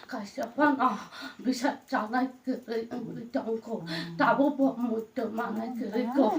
가셔봐나 미쳤잖아 그래 정고 나보고 못만 그리고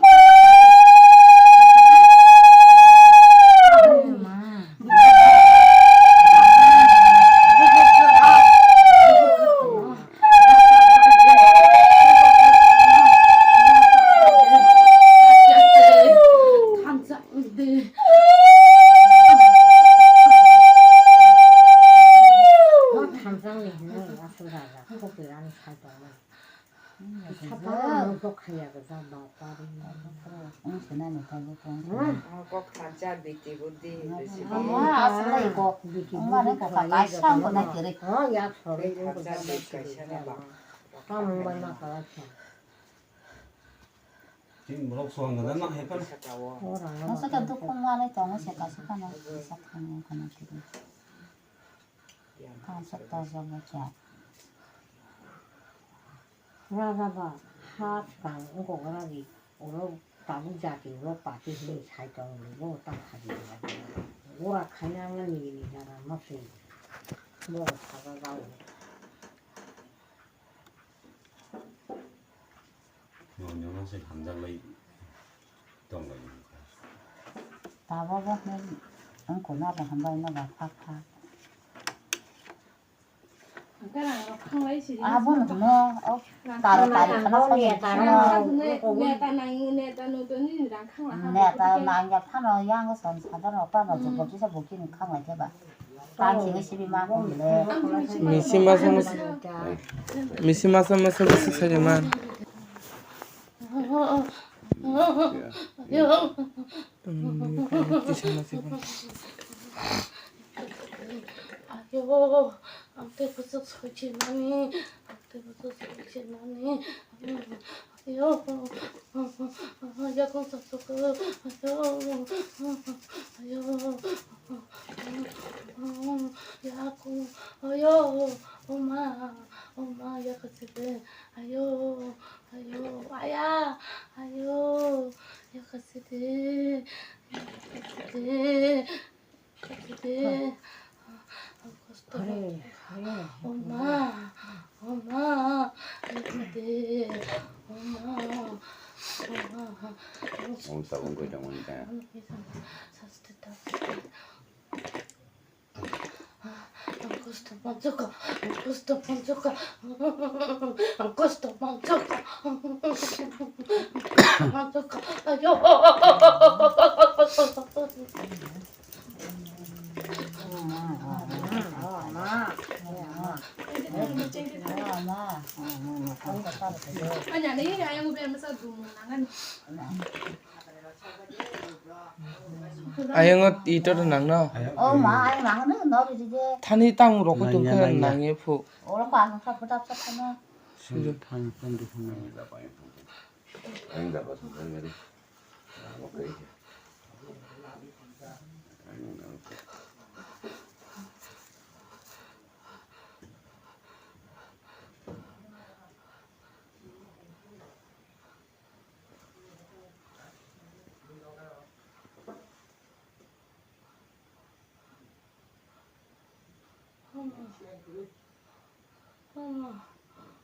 지금 뭐라고 소한 거는 막 해봐. nó sẽ cần thuốc không ngoan đấy cháu nó sẽ cả sức khăn này sắp thành con này thì con sắp to cho nó trẻ ra ra bà hát càng cũng có cái gì nó tám gia đình nó bà thì mình sai trong nó tăng khai gì nó khai năng là gì là nó gì nó sao ra đâu 영양제 감자를 있던 거니까. ta bó bó nên ông của nó là hàng bay nó vào phát phát cái này nó không lấy gì à bố nó ta là ta là nó nè ta nó nè ta này nè ta nô tôi ní đang khăng là nè ta nàng nhập thằng nó giang cái sườn sườn nó ba nó chụp chỉ sao bố kia không phải thế bà ta chỉ cái xí mà cũng được 미시마사마사 비슷하지만 아유, 안돼 벌써 설치나니, 안돼 벌써 설치나니, 아유, 야공 샀어, 아유, 야공, 아유, 엄마, 야가스들, 아유, 아야, 아유, 야가스들, 야가스들. 그래 엄마, 이거들, 엄마. 온다 온 거죠, 오니까. Costa manchoca, costa manchoca, costa manchoca, manchoca, ayo. Anh này cái em bên mà sao dùng nắng 아영어 이터도 낭나 mà anh mắng nó đi chứ 탄이 땅으로 고도 그냥 낭에 푸 오늘 거 안 사고 답답하나 신탄 펀드 분명이다 봐요. 아닌가 봐서 그러면 뭐 그래.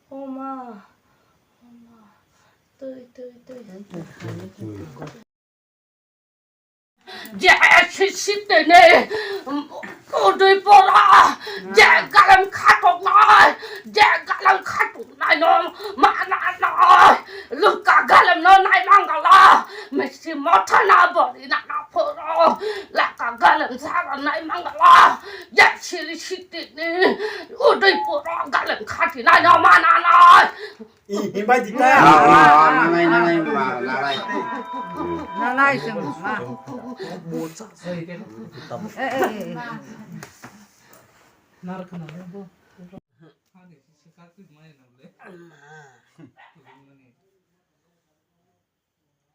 엄마, 뜨이. 제시시대네 어디 보라 제가람 카톡나 제가람 카톡나 너 마나나 루카 가람 너 나이 망갈라 메시 못하나 버리나 나포로 라카 가람 사라 나이 망갈라 제시시대네 어디 보라 가람 카티나 너 마나나 Invite ka. 나라이 나라이. 나라이 좀 마.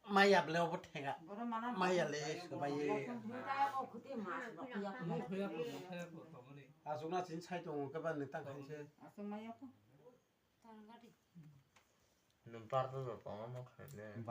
Maya beliau bertengah. Maya le sebagai. Asuna chính sai dong các bạn tăng khai xe. 눈빠르도 너무 크네.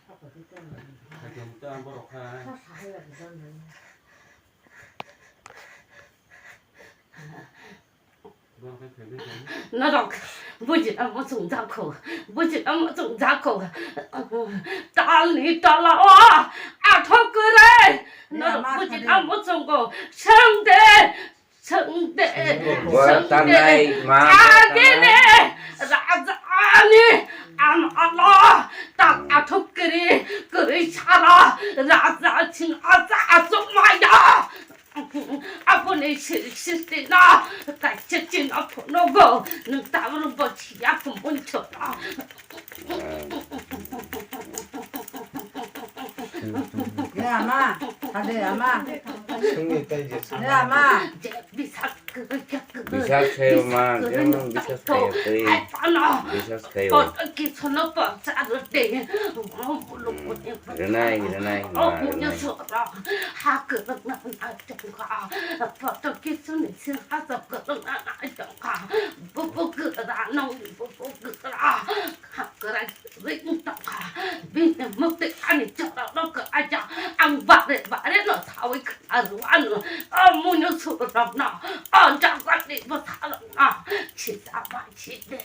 사고 됐잖아. 자기부터 한번 오카. 차 사해야 되잖아. 너 되게 너랑不知道我总咋口，不知道我总咋口，打你打了啊，阿头过来，那不知道我总个生的。Buat tanai, ma. Agene, Razani, Am Allah, Tak Atukri, Kuri Chara, Raza Chin Aza Sumaya. Apa ni sisi na, tak cecin apa nogo, nung tahu bocil apa muncul. 야 아마 다들 아마 승리했다 이제. 야 아마 Bisa Bisa kayo man, yan bisa kayo tuy. Bisa kayo. Hiranay, ang bakit no tawag karuan mo nyo surap na ang jagat ni masalam na cita ba cita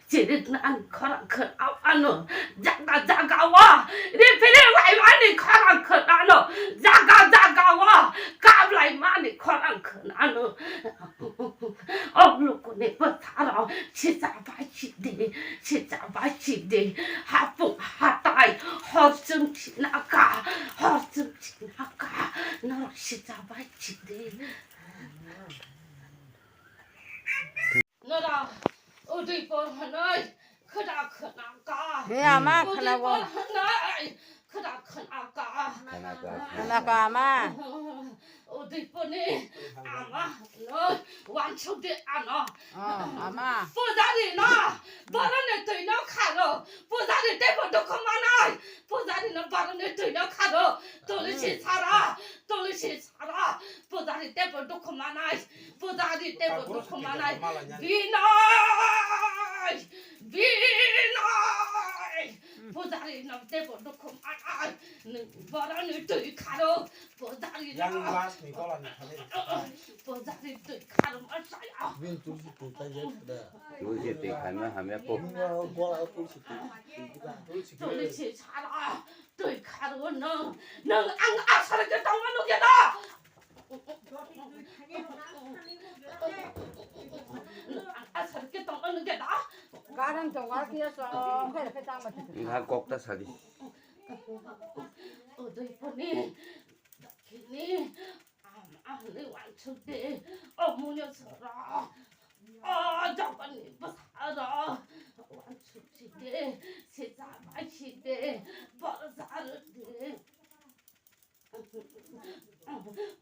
지르난 커랑 커 안어 자가와 리필이 와이만이 커랑 커 안어 자가와 갑라이만이 커랑 커 안어 어루꾸네 버타라 진짜 맛있네 하풍 하다이 허좀 지나가 너 진짜 맛있네 너라 어디 보하나 크다 크나까 야 아마 어디 하나고 보하나 크다 크나까 하나가 아마 어디 보니 아마 너 완충돼 않아 아마 보자리 나 바람에 뛰는 카로 보자리 때부터 그만아 보자리는 바람에 뛰는 카로 돌시 살아 보자리 때부터 그만아 보자리 때부터 그만아 비나이 보자리는 때부터 그만아 바람에 뛰는 카로 보자리 Yang last ni kau lah ni kali. 보자리 뛰는 카로 말싸야 Bin tu si tu tanya dah. Tuji tikan na hamya po. Gua aku si tu. Tu si 돌리치 살아 또 가로 너안 아사르게 당하는게다 아사르게 당하는게다 가는 동안 끼었어 그래 땅 맞지 Nga kokta sadi. 어디 보니 기니 아니 완충돼 어머녀서라 저번에 뭐 살아 완충돼 세상 맛있대 버사르대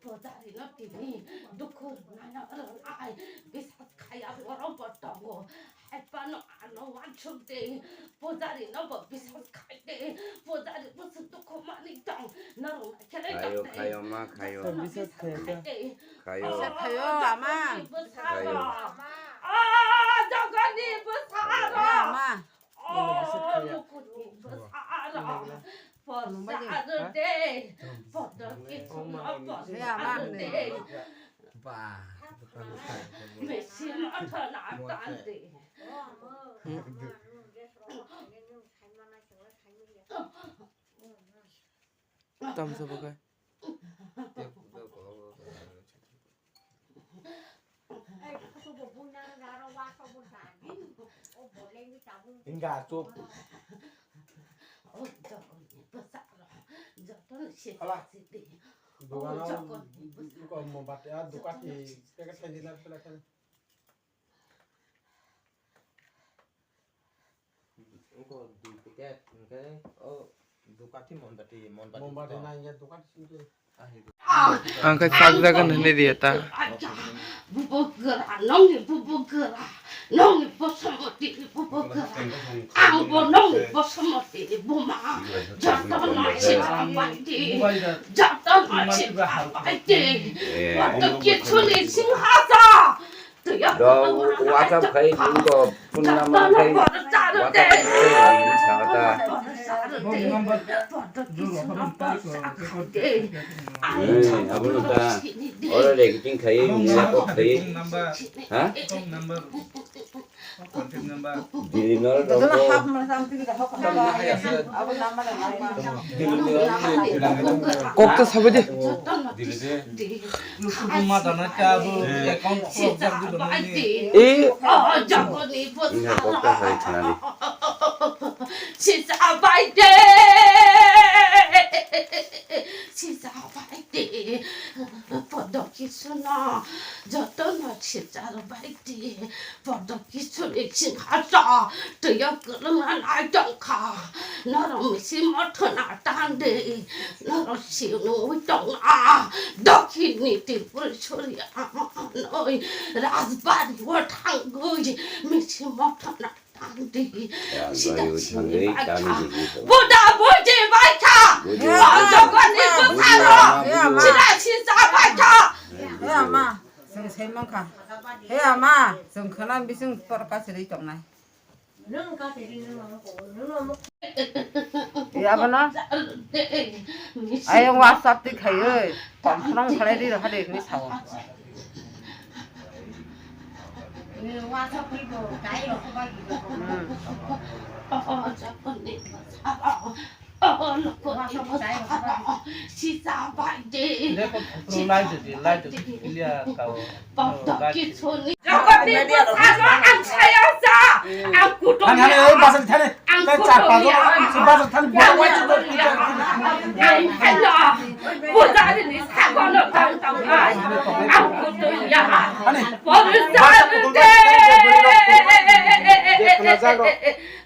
보자리는 비니 놓고 나는 아이 비사 가야 걸어봤다고 할 바는 안 완충돼 보자리는 뭐 비사 갈때 보자리 무슨 놓고 많이 땅 너는 Kayo ma, kayo. Bisa kayo. Kayo. 가요 아마 저거니 뭐 야 살아 아마 누구니 뭐 살아 버사르대 버덕이 버사르대 Bah. 메시마 터나단데 Tam sa bagay. Hingga tu. 저거니 뭐 살아 저거는 Alah. 시시대 Dua orang kau mau baca dukat ni. Kita kan jinak pelakan. Engkau di tiket, engkau dukat ni mon bati Mau baca nanya dukat situ. Ang kay sagdagan na dieta. 부부그라 놈이 부부그라 nông bớt một tí bố bố cứ ăn bố nông bớt một tí bố mà cho tao nói chỉ là vậy đi cho tao nói chỉ là vậy đi và tôi kia cho nên sinh hạ ra 너 와서 거의 그거 분나만 거의 와서 거의 이상하다. 아무렇다. 오늘 얘기 좀 거의 이거 거의 하? 디너를 꼭또 사버지. 이 인가 꼭다 사이 차라리. 진짜 바이데 진짜 바이데 버덕이 수나 저떠나 진짜로 바이데 버덕이 수리 칭하자 뜨여 그러면 알정카 너로 미시 못하나 딴데 너로 시우는 위동아 덕이니 띠불 소리야 너희 라스바리 월탕거지 미시 못하나 보다 보지 말자. 저건 이거 살아. 지나 진짜 말자. Hea ma, sung sei mang ka. Hea ma, sung khana bisung por ka seri tong nai. Ya bana. Ayong WhatsApp ti khai ơi, còn không khai đi rồi đi ni sao.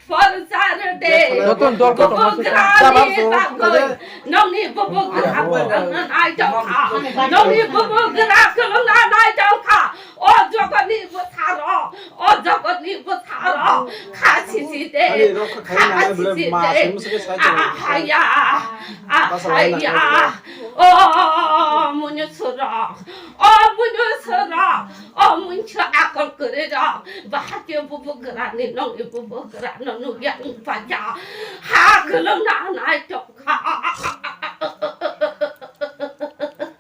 For Saturday, no need for I don't have. No need for I don't have. Or Jogging was Haro, or Jogging was Haro, Cassie Day, Cassie Day, Ahaya, oh, Munusura, oh, Munusura, oh, Muncha Akon Kurida, Bahaki Bubugrani, no Bubugrano. Yang pada hak lemah naik toka.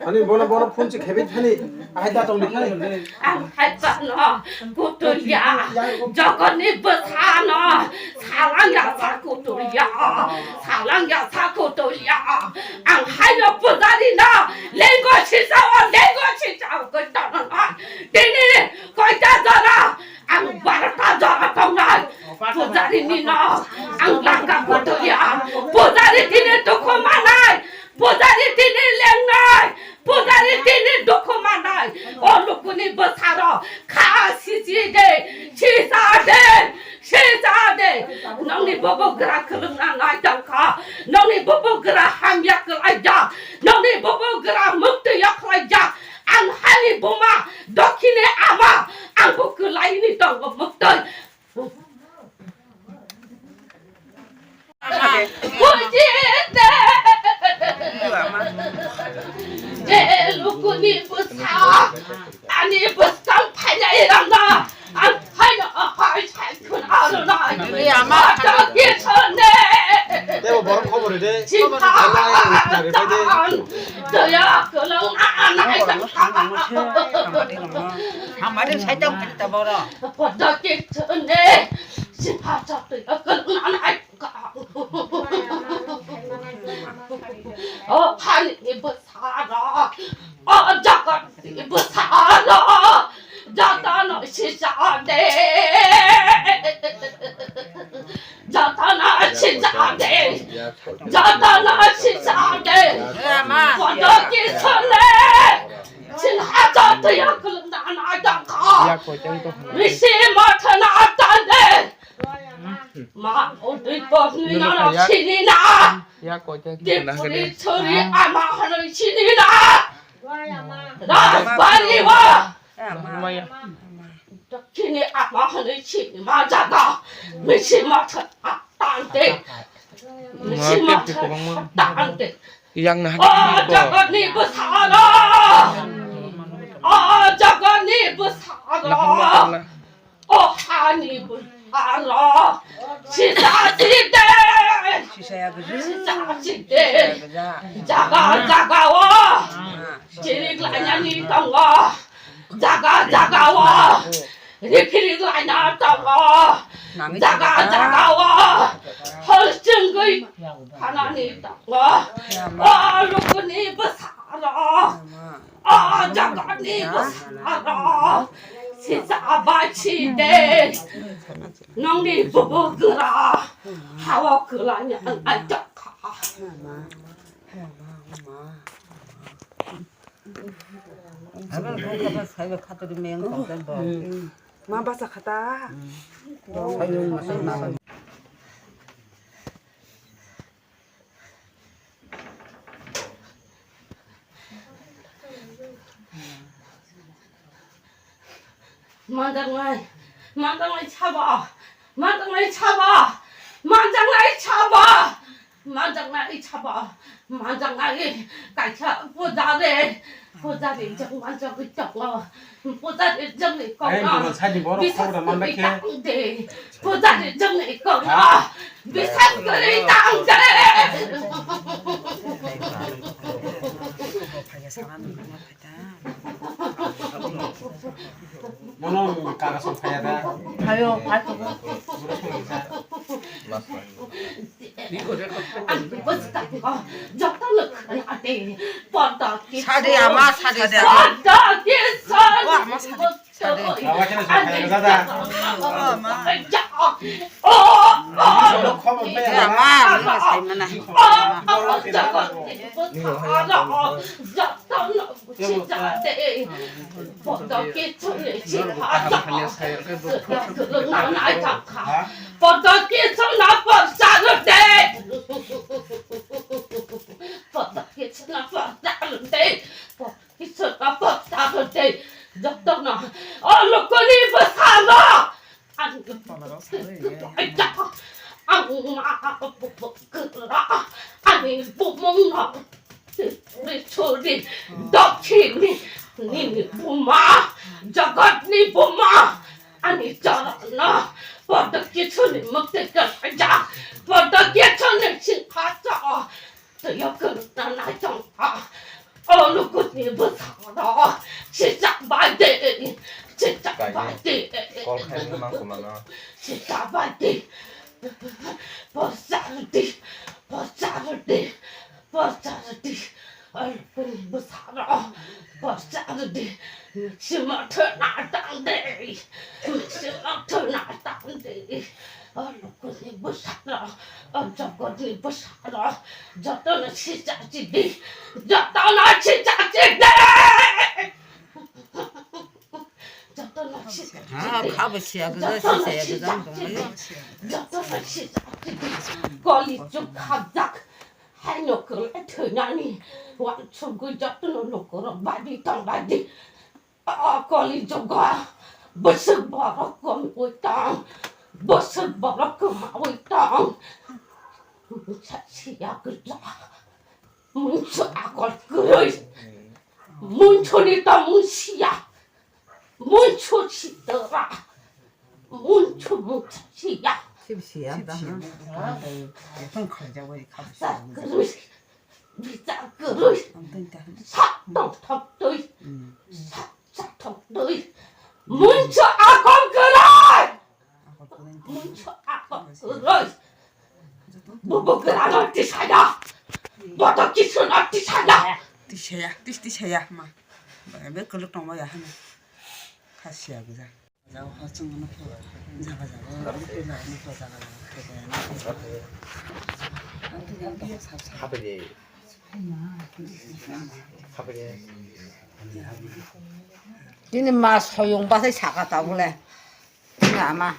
아니 뭐나 폰치 개빈 편이 아이다 좀 이렇게 Angkatlah kutulia, jangan ni bersana, salang ya sakutulia, salang ya sakutulia. Angkatlah bersana, lenggo cisawan, lenggo cisawan ketangan. Dini kau jazara, ang barata jara tangan. Bersana ni na, ang langkah kutulia, bersana dini dokumanai, bersana dini lengai. 보다리 뛰는 도코만다 어루꾸니 버사러 가시지데 시사데 너니 보보그라 그런나 나이장카 너니 보보그라 함약을 아이자 너니 보보그라 먹도 약라이자 안 하니 보마 너키네 아마 안 보그 라인이 덩거 먹던 보지데 제루꾸니 부사 아니 부상 파냐이란다 안 파냐 하이살큰 아르나 Ni ama 어떻게 쳤네 내가 뭐라 커버를 돼 진짜 저야 그런 안 hamari 살짝 됐다 봐라. 어떻게 쳤네 진짜 저야 그런 안 할까 하니 부사라 저건 부사라 자타나 시사네 자타나 시사네 자타나 시사네 어떻게 쳤네 진하자트야 그럼 난 아장가 리시 마트 나왔다네 마 어디 법이나 신이나 야 꼬쟁이 띠뿌리 처리 아마 하는 신이나 나 빨리 와 뭐야? 신이 아마 하는 신이 맞아가 미시마차 안돼 미시마차 안돼 Yang nah 저거 니부 살아 저거 니부 살아 하니부 살아 시사시대 시사시대 자가워 지리글라냐니 땅와 자가워 리필이글라냐 땅와 자가워 헐증의 하나님 땅와 로그니 부사라 자가니 부사라 시사바치대 농리 부부그라 하와그라냐 안짝하 마바삭하다. 만장라이 잡아 만장라이 잡아 만장라이 잡아 만장라이 잡아 만장라이 까차 보자래 정말 저기 저거 보자래 정리 거나 사진 보러 코를 만나게. 보자래 정리 거나 미상거리 당제 너는 가서 봐야 돼. 가요, 발톱. 사대야, 마 사대야. 아니 뽀몽나 우리 초리 덕치니 니니 뽀마 저것니 뽀마 아니 저러나 버덕기 천이 먹대까 하자 버덕기 천을 신하자 저여그나 나정아 어느 곳이 무서워 시작 말대 시작 말대 Con khen cái mang của mình à. 시작 말대 버사르디 얼굴이 무사라 버사르디 미치마트 나땅데 미치마트 나땅데 얼굴이 무사라 저거니 무사라 저거는 시작지디 저거는 시작지디 저거는 시작지디 가보시야, 그거 시세야, 저거는 시작지디 거리 좀 갑작 해놓고 애트냐니 완충 그 잡들어 놓고 많이 당가지 거리 좀 가 무슨 버럭 거미고 있다 무슨 버럭 거미고 있다 무차시야 그자 문초 아걸 그려 문초니 따문시야 문초 시더라 문초 무차시야 집시야. 좀 가자고 자 그릇 미자 그릇 사똥턱들 사똥들 문초 아건 그릇 문초 아건 그릇 누구 그릇 어디 사냐 너도 기술 어디 사냐 티셔야, 마. 왜 그럴 거 뭐야 하나. 가시야, 그자. 자고 허증은 자가. 하베리. 하베리. 니는 마 소용밭에 사갔다 그래. 아마